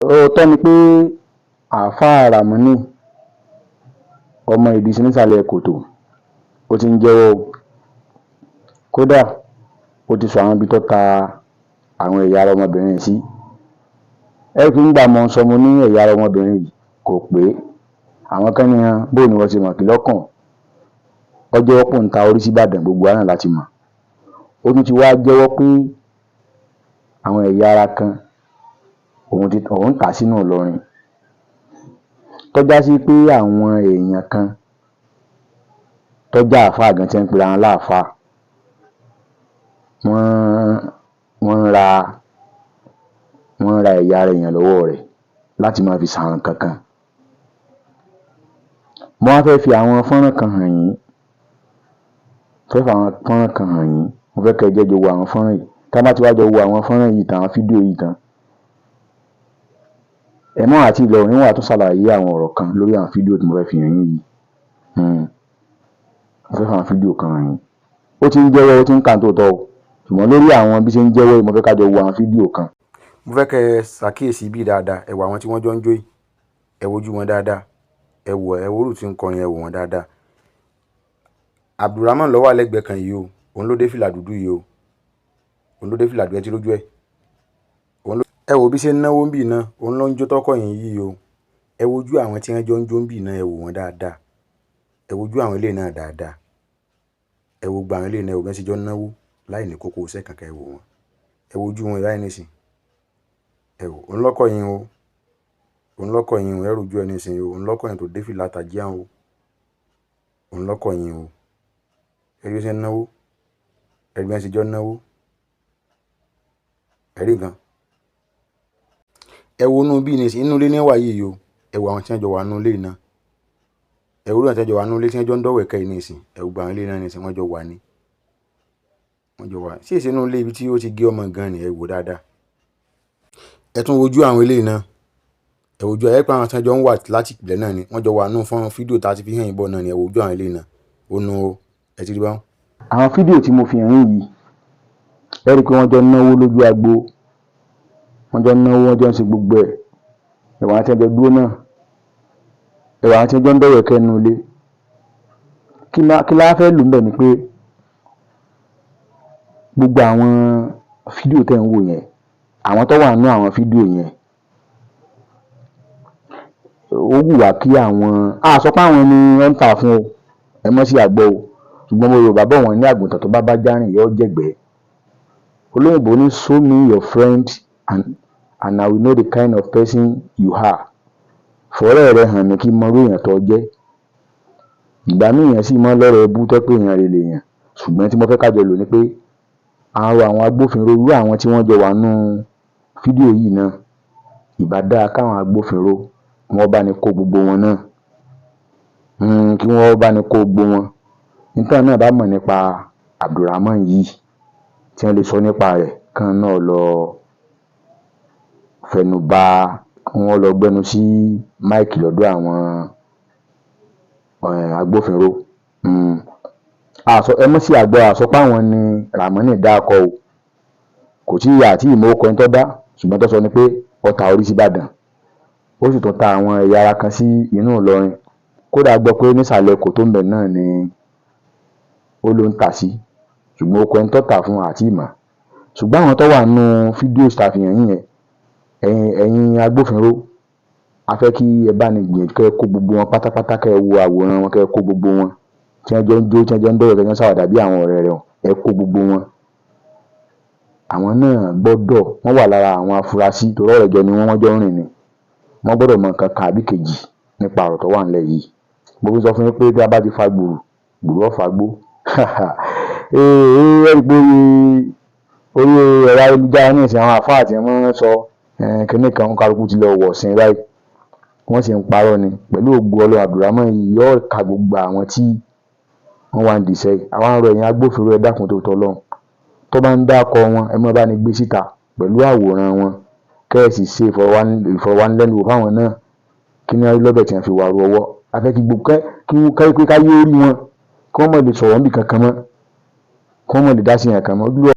Òótọ́ ni pé àáfàá Ràmọ́nì ọmọ Ìdísí nísàlẹ̀ Kòtò ó ti ń jẹ́wọ́ o. Kódà ó ti sọ àwọn ibi tó ta àwọn ẹ̀yà ara ọmọbìnrin yìí sí. Ẹ rí i pé nígbà mo sọ mo ní ẹ̀yà ara ọmọbìnrin yìí kò pé àwọn kan ní bóò ni wọ́n ti mọ̀ kí lọ́kàn ó jẹ́wọ́ pò ń ta orí sí Ìbàdàn, gbogbo wa náà láti mọ̀. Ó tún ti wá jẹ́wọ́ pé àwọn ẹ̀yà ara kan òun tà sínú Ìlọrin tó já sí pé àwọn èèyàn kan tó jẹ́ àáfàá gan tí wọ́n ń pera wọn láàfáà wọ́n ń ra ẹ̀yà ara èèyàn lọ́wọ́ rẹ̀ láti máa fi ṣàwọn nǹkan kan. Mo wá fẹ́ fi àwọn fọ́nrán kan hàn yín. Mo fẹ́ kẹ́ ẹ jẹ́ jọ wo àwọn fọ́nrán yìí. Tá a bá ti wá jọ wo àwọn fọ́nrán yìí tán, àwọn fídíò yìí tán, ẹ mọ́ àti ìlọ òun wà tún ṣàlàyé àwọn ọ̀rọ̀ kan lórí àwọn fídíò tí mo fẹ́ fi hàn yín yìí. Mo fẹ́ fi àwọn fídíò kan hàn yín. Ó ti ń jẹ́wọ́, ó ti ń kà tó tọ́ o, ṣùgbọ́n lórí àwọn bí ṣe ń jẹ́wọ́ yìí mo fẹ́ ká jọ wo àwọn fídíò kan. Mo fẹ́ kẹ́ ẹ ṣàkíyèsí bí dáadáa, ẹ wo àwọn tí wọ́n jọ ń jó yìí, ẹ wojú wọn dáadáa, ẹ wo òrù tí ń kọrin, ẹ wò wọn dáadáa. Abdulrahman ló wà lẹ́gbẹ̀ẹ́ kan yìí o, òun ló dé fìlà dúdú yìí o, òun ló dé fìlà dúdú ẹ ti lójú ẹ. Ẹ wo bí ṣe ń náwó ń bì náà, òun ló ń jó tọkọ yìí o. Ẹ wojú àwọn tí wọ́n jọ ń jó ń bì náà, ẹ wò wọn dáadáa. Ẹ wojú àwọn ilé náà dáadáa. Ẹ wo gba àwọn ilé náà, ẹ wo bí wọ́n ṣe jọ ń náwó láì ní kókó iṣẹ́ kankan, ẹ wò wọn. Ẹ wojú wọn ìyá ẹni sìn. Ẹ wò òun lọ́kọ̀ yín o, òun lọ́kọ̀ yín o, ẹ rojú ẹni sìn o, òun lọ́kọ̀ yín tó dé fìlà tàjíà o, òun lọ́kọ̀ yín o. Ẹ rí bí wọ́n ṣe ń náwó, ẹ rí bí wọ́n ṣe jọ ń náwó. Ẹ rí nǹkan. Ẹ wo inú bí ní sìn, inú ilé ní wà yìí o. Ẹ wo àwọn tí wọ́n jọ wà nínú ilé náà. Ẹ wo àwọn tí wọ́n jọ wà nínú ilé tí wọ́n jọ ń dọ̀wẹ̀kẹ́ yìí ní sìn. Ẹ wo gba àwọn ilé náà ní sìn, wọ́n jọ wà ní. Sí èsì inú ilé ibi tí ó ti gé ọmọ gan ni, ẹ wò dáadáa. Ẹ tún wojú àwọn ilé náà. Ẹ wojú ẹ pé àwọn tí wọ́n jọ ń wà láti ìpìlẹ̀ náà ni, wọ́n jọ wà nínú fọ́nrán fídíò tá a ti fi hàn yín bọ̀ náà ni, ẹ wojú àwọn ilé náà. Ó nu o, ẹ ti rí báwọn. Àwọn fídíò tí mo fi hàn yín yìí, ẹ rí i pé wọ́n jọ ń náwó lójú agbo, wọ́n jọ ń náwó, wọ́n jọ ń ṣe gbogbo ẹ̀. Ẹ wò àwọn tí wọ́n jọ dúró náà, ẹ wò àwọn tí wọ́n jọ ń dọ̀wẹ̀kẹ́ nínú ilé. Kí la fẹ́ lù ń bẹ̀ ni pé gbogbo àwọn fídíò tẹ́ ń wò yẹn, àwọn tó wà nínú àwọn fídíò yẹn, ó wù wá kí àwọn sọ pé àwọn ni wọ́n ń tà fún o, ẹ mọ́ sí àgbọ̀ o, ṣùgbọ́n mo Yorùbá bọ̀ wọ́n ní àgùntàn tó bá járìn yóò jẹ̀gbẹ́. Olóyìnbó ní show me your friend and I will know the kind of person you are. Fọ̀rẹ́ rẹ hàn mí kí n mọ irú èèyàn tó jẹ́. Ìgbà míì èèyàn sì mọ́ lọ́rọ̀ ẹbú tó pé èèyàn rè lèèyàn, ṣùgbọ́n tí mo fẹ́ ká jọ lò ní pé àwọn agbófinró, irú àwọn tí wọ́n jọ wà nínú fídíò yìí náà, ìbá dáa káwọn agbófinró wọ́n bá ní kó gbogbo wọn náà. Kí wọ́n bá ní kó gbogbo wọn. Nítorí náà bá mọ̀ nípa Abdulrahman yìí, tí wọ́n lè sọ nípa rẹ̀ kan náà lọ fẹnu bà, wọ́n lọ gbẹnu sí máìkì lọ́dọ̀ àwọn agbófinró. Ẹ mọ́ sí àgbọ̀ àsọpá àwọn ni Ràmọ́nì dákọ̀ o. Kò tí ìyá àti ìmọ̀ ọkọ̀ ẹni tó dá, ṣùgbọ́n tó sọ ni pé ó ta orí sí Ìbàdàn. Ó sì tún ta àwọn ẹ̀yà ara kan sí inú Ìlọrin. Kódà gbọ́ pé nísàlẹ̀ Kòtò ńbẹ̀ náà ni ó ló ń tà sí, ṣùgbọ́n ọkọ̀ ẹni tó tà fún àti ìmọ̀. Ṣùgbọ́n àwọn tó wà nínú fídíò ṣàfihàn yín yẹn, ẹ̀yin agbófinró, a fẹ́ kí ẹ bá ní gbìyànjú kẹ́ ẹ kó gbogbo wọn pátápátá, kẹ́ ẹ wo àwòrán wọn, kẹ́ ẹ kó gbogbo wọn tí wọ́n jọ ń jó, tí wọ́n jọ ń dọ̀wẹ̀kẹ́, tí wọ́n ṣàwàdà bí àwọn ọ̀rẹ́ rẹ̀, ẹ kó gbogbo wọn. Àwọn náà gbọ́dọ̀, wọ́n wà lára àwọn afurasí tó rọ̀rọ̀ jọ ni wọ́n jọ ń rìn ni. Wọ́n gbọ́dọ̀ mọ nǹkan kan àbí kejì nípa ọ̀rọ̀ tó wà nílẹ̀ yìí. Mo fi sọ fún yín pé bí a bá ti fa gbùrù, gbùrù ó fagbó. Ẹ rí pé orí ẹ̀rọ ayélujára ní ìsìn àwọn àfáà tí wọ́n ń sọ kíní kan kálukú ti lọ wọ̀ sin báyìí. Wọ́n sì ń parọ́ ni. Pẹ̀lú ògo Ọlọ́run, Abdulrahman yìí yóò ka gbogbo àwọn tí wọ́n wá ń dìṣẹ́ yìí. Àwọn ará ẹ̀yin agbófinró ẹ dákun tó tọ́ Ọlọ́run. Tó bá ń dákọ wọn, ẹ mọ́ bá ní gbé síta pẹ̀lú àwòrán wọn. Kẹ́ ẹ sì ṣe ìfọ̀rọ̀wánilẹ́nuwò fáwọn náà. Kí ni lọ́bẹ̀ tí wọ́n fi wàrú ọwọ́. A fẹ́ kí gbogbo káyé orí wọn, kí wọ́n mọ̀ lè sọ̀rọ̀ níbi kankan mọ́, kí wọ́n mọ̀ lè dá sí yàn kan mọ́.